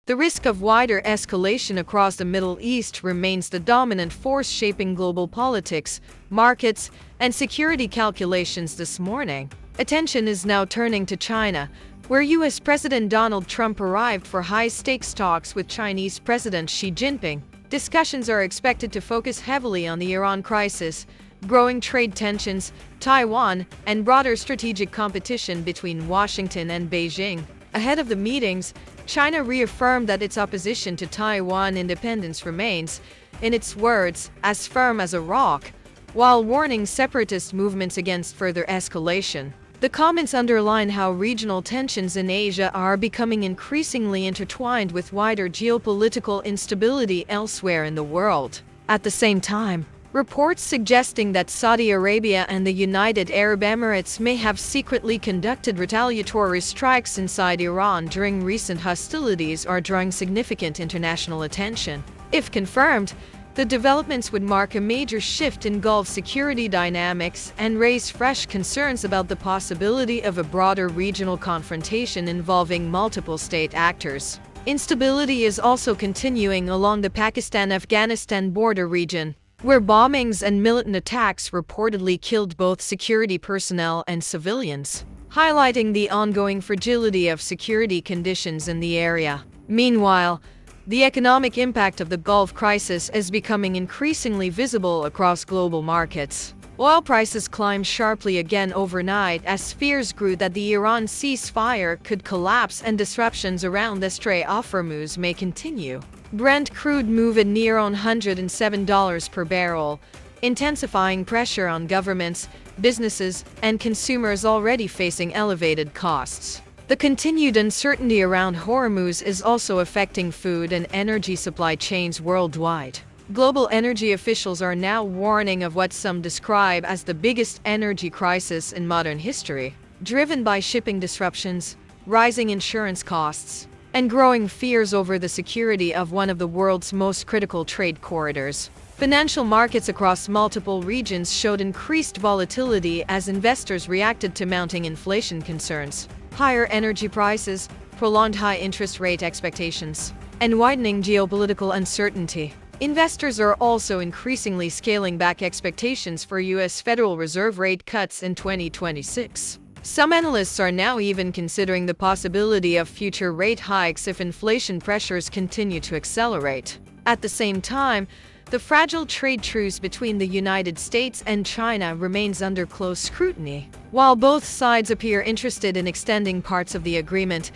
The risk of wider escalation across the Middle East remains the dominant force shaping global politics, markets, and security calculations this morning. Attention is now turning to China, where U.S. President Donald Trump arrived for high-stakes talks with Chinese President Xi Jinping. Discussions are expected to focus heavily on the Iran crisis, growing trade tensions, Taiwan, and broader strategic competition between Washington and Beijing. Ahead of the meetings, China reaffirmed that its opposition to Taiwan independence remains, in its words, as firm as a rock, while warning separatist movements against further escalation. The comments underline how regional tensions in Asia are becoming increasingly intertwined with wider geopolitical instability elsewhere in the world. At the same time, reports suggesting that Saudi Arabia and the United Arab Emirates may have secretly conducted retaliatory strikes inside Iran during recent hostilities are drawing significant international attention. If confirmed, the developments would mark a major shift in Gulf security dynamics and raise fresh concerns about the possibility of a broader regional confrontation involving multiple state actors. Instability is also continuing along the Pakistan-Afghanistan border region, where bombings and militant attacks reportedly killed both security personnel and civilians, highlighting the ongoing fragility of security conditions in the area. Meanwhile, the economic impact of the Gulf crisis is becoming increasingly visible across global markets. Oil prices climbed sharply again overnight as fears grew that the Iran ceasefire could collapse and disruptions around the Strait of Hormuz may continue. Brent crude moved near $107 per barrel, intensifying pressure on governments, businesses, and consumers already facing elevated costs. The continued uncertainty around Hormuz is also affecting food and energy supply chains worldwide. Global energy officials are now warning of what some describe as the biggest energy crisis in modern history, driven by shipping disruptions, rising insurance costs, and growing fears over the security of one of the world's most critical trade corridors. Financial markets across multiple regions showed increased volatility as investors reacted to mounting inflation concerns, higher energy prices, prolonged high interest rate expectations, and widening geopolitical uncertainty. Investors are also increasingly scaling back expectations for U.S. Federal Reserve rate cuts in 2026. Some analysts are now even considering the possibility of future rate hikes if inflation pressures continue to accelerate. At the same time, the fragile trade truce between the United States and China remains under close scrutiny. While both sides appear interested in extending parts of the agreement,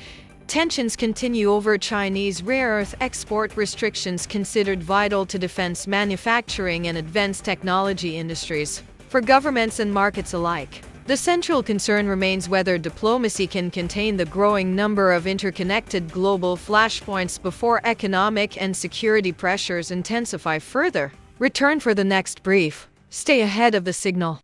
tensions continue over Chinese rare earth export restrictions considered vital to defense manufacturing and advanced technology industries. For governments and markets alike, the central concern remains whether diplomacy can contain the growing number of interconnected global flashpoints before economic and security pressures intensify further. Return for the next brief. Stay ahead of the signal.